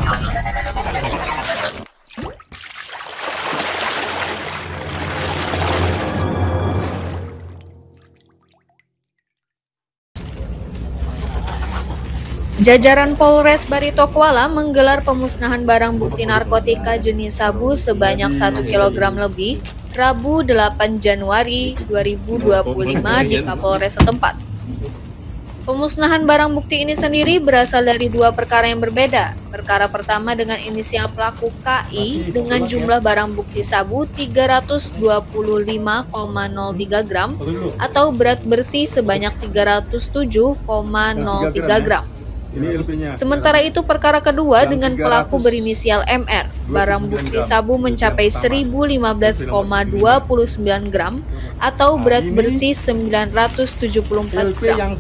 Jajaran Polres Barito Kuala menggelar pemusnahan barang bukti narkotika jenis sabu sebanyak 1 kg lebih Rabu 8 Januari 2025 di Kapolres setempat. Pemusnahan barang bukti ini sendiri berasal dari dua perkara yang berbeda. Perkara pertama dengan inisial pelaku KI dengan jumlah barang bukti sabu 325,03 gram atau berat bersih sebanyak 307,03 gram. Sementara itu perkara kedua dengan pelaku berinisial MR, barang bukti sabu mencapai 1015,29 gram atau berat bersih 974 gram.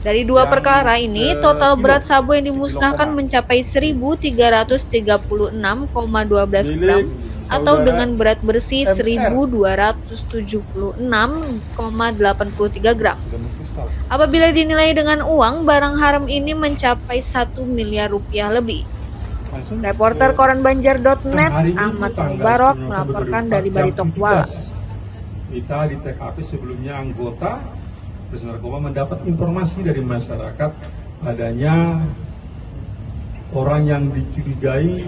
Dari dua perkara ini, total berat sabu yang dimusnahkan mencapai 1336,12 gram atau dengan berat bersih 1276,83 gram. Apabila dinilai dengan uang, barang haram ini mencapai 1 miliar rupiah lebih. Reporter koran Banjar.net Ahmad Mubarok melaporkan dari Barito Kuala. Kita di TKP sebelumnya anggota Polres Narkoba mendapat informasi dari masyarakat adanya orang yang dicurigai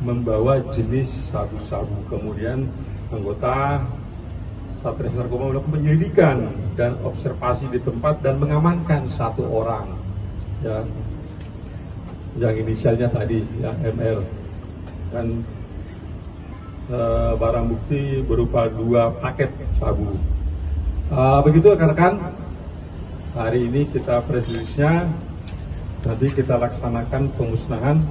membawa jenis sabu-sabu. Kemudian anggota Satres Narkoba melakukan penyelidikan dan observasi di tempat dan mengamankan satu orang ya, yang inisialnya tadi ya, MR, dan barang bukti berupa 2 paket sabu. Begitu rekan-rekan, hari ini kita press release-nya, nanti kita laksanakan pemusnahan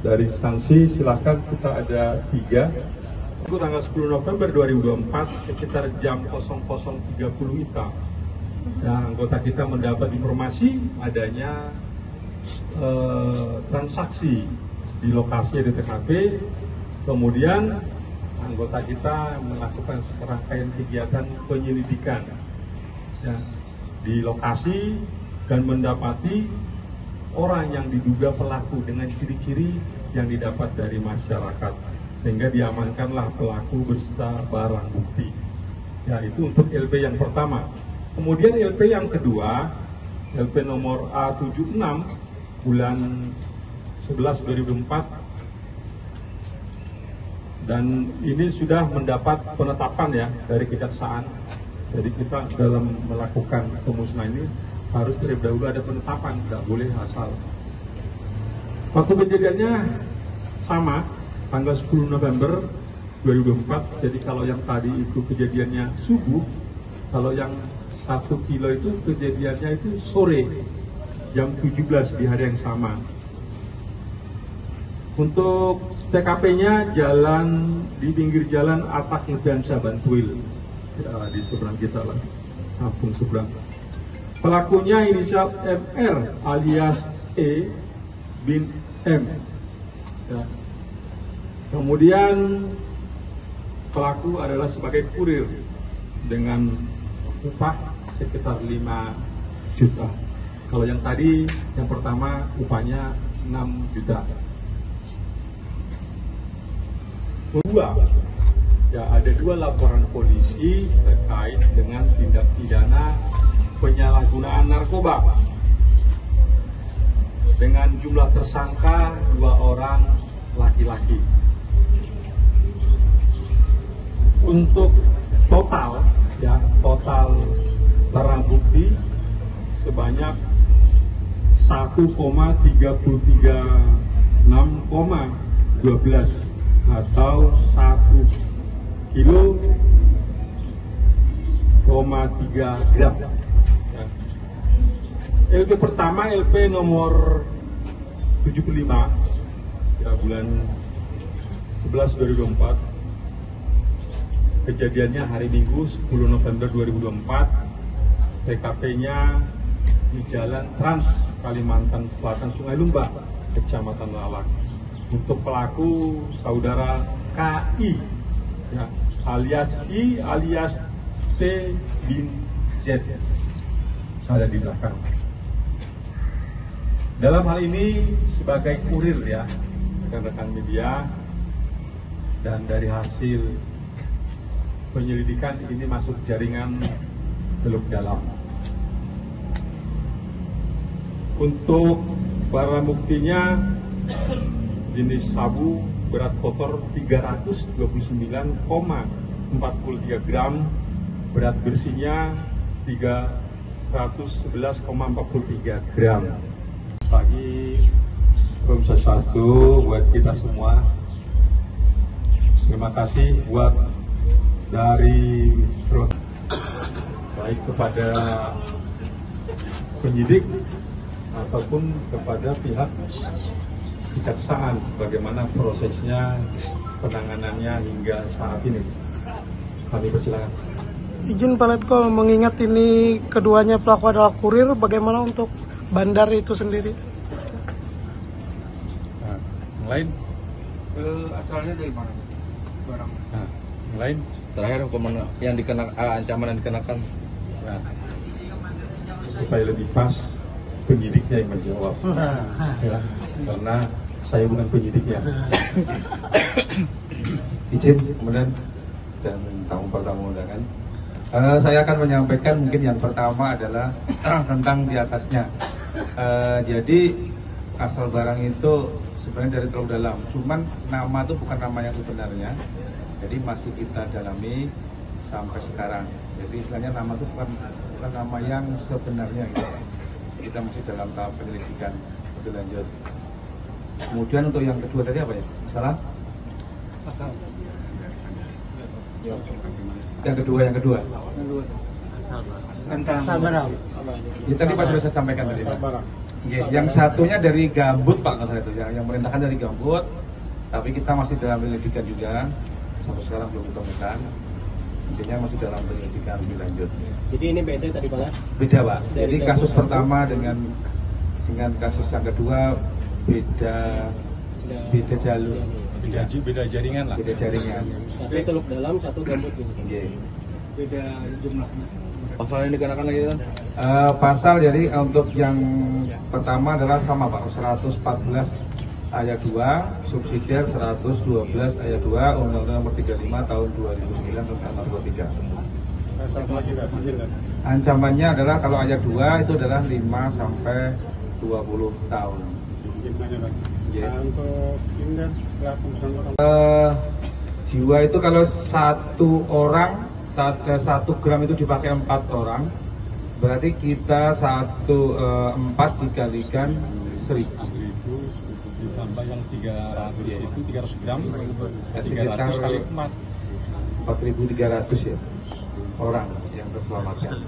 dari sanksi. Silahkan, kita ada 3. Tanggal 10 November 2024 sekitar jam 00.30 WITA, anggota kita mendapat informasi adanya transaksi di lokasi di TKP. Kemudian anggota kita melakukan serangkaian kegiatan penyelidikan ya, di lokasi dan mendapati orang yang diduga pelaku dengan ciri-ciri yang didapat dari masyarakat, sehingga diamankanlah pelaku beserta barang bukti. Ya, itu untuk LP yang pertama. Kemudian LP yang kedua, LP nomor A76 bulan 11 2004, dan ini sudah mendapat penetapan ya dari kejaksaan. Jadi kita dalam melakukan pemusnahan ini harus terlebih dahulu ada penetapan, tidak boleh asal. Waktu kejadiannya sama, tanggal 10 November 2024, jadi kalau yang tadi itu kejadiannya subuh, kalau yang 1 kilo itu kejadiannya itu sore, jam 17 di hari yang sama. Untuk TKP-nya jalan di pinggir jalan Atak Lebiansyah Bantuil, ya, di seberang kita lah, kampung seberang. Pelakunya inisial MR alias E bin M. Ya. Kemudian pelaku adalah sebagai kurir dengan upah sekitar 5 juta. Kalau yang tadi, yang pertama upahnya 6 juta. Kedua, ya ada 2 laporan polisi terkait dengan tindak pidana penyalahgunaan narkoba dengan jumlah tersangka 2 orang laki-laki. Untuk total ya, total barang bukti sebanyak 1,336,12 atau 1 kilo 3 gram. Ya. LP pertama LP nomor 75 ya, bulan 11 2024. Kejadiannya hari Minggu 10 November 2024, TKP-nya di Jalan Trans Kalimantan Selatan Sungai Lumbah, Kecamatan Lalak. Untuk pelaku saudara KI, ya, alias I alias T bin Z, ada di belakang. Dalam hal ini sebagai kurir ya, rekan-rekan media, dan dari hasil penyelidikan ini masuk jaringan Teluk Dalam. Untuk barang buktinya jenis sabu berat kotor 329,43 gram, berat bersihnya 311,43 gram. Pagi, Om Swastiastu buat kita semua. Terima kasih buat dari baik kepada penyidik ataupun kepada pihak kejaksaan, bagaimana prosesnya, penanganannya hingga saat ini. Kami persilakan. Izin Pak Letkol, mengingat ini keduanya pelaku adalah kurir, bagaimana untuk bandar itu sendiri? Nah, yang lain? Asalnya dari mana barang? Nah, yang lain? Terakhir hukuman yang dikenakan, ancaman yang dikenakan. Nah, supaya lebih pas penyidiknya yang menjawab, ya, karena saya bukan penyidiknya. Izin kemudian dan tamu undangan. Saya akan menyampaikan mungkin yang pertama adalah tentang di atasnya. Jadi asal barang itu sebenarnya dari Teluk Dalam, cuman nama itu bukan nama yang sebenarnya. Jadi masih kita dalami sampai sekarang. Jadi istilahnya nama itu bukan nama yang sebenarnya gitu. Kita masih dalam tahap penyelidikan lebih lanjut. Kemudian untuk yang kedua tadi apa ya? Masalah? Yang kedua. Tentang sabarang. Ya, tadi Pak sudah saya sampaikan tadi. Yang satunya dari Gambut Pak, kalau itu yang merintahkan dari Gambut, tapi kita masih dalam penyelidikan juga. Sampai sekarang belum ditemukan. Intinya masih dalam penyelidikan lebih lanjut. Jadi ini beda tadi Pak? Beda Pak. Jadi kasus pertama dengan kasus yang kedua beda jalur. Beda jaringan lah. Beda jaringan. Satu Teluk Dalam, satu Gambut ini. Beda jumlahnya. Pasal yang dikenakan lagi kan? Pasal jadi untuk yang pertama adalah sama Pak, 114 ayat 2, subsidiar 112 ayat 2, Undang-Undang Nomor 35 Tahun 2009 tentang narkotika. Ancamannya adalah kalau ayat 2 itu adalah 5 sampai 20 tahun. Jiwa itu kalau satu orang, 1 gram itu dipakai 4 orang, berarti kita 4 dikalikan 1000. Ditambah yang 300 itu 300 gram, 300 kali 4. 4.300 ya orang yang terselamatkan.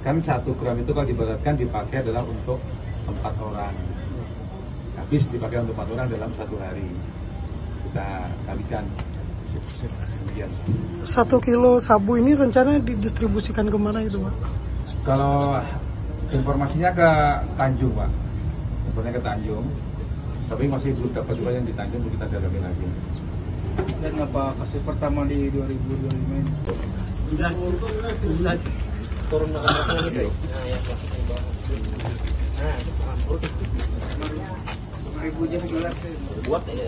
Kan 1 gram itu kalau dibaratkan dipakai adalah untuk 4 orang. Habis dipakai untuk 4 orang dalam 1 hari. Kita kalikan. Demikian. 1 kilo sabu ini rencananya didistribusikan kemana itu Pak? Kalau informasinya ke Tanjung Pak, informasinya ke Tanjung, tapi masih belum dapat juga yang di Tanjung, kita dalami lagi. Dan apa kasus pertama di 2025 ini? Sudah turun lagi. Ribunya jelas buat ya.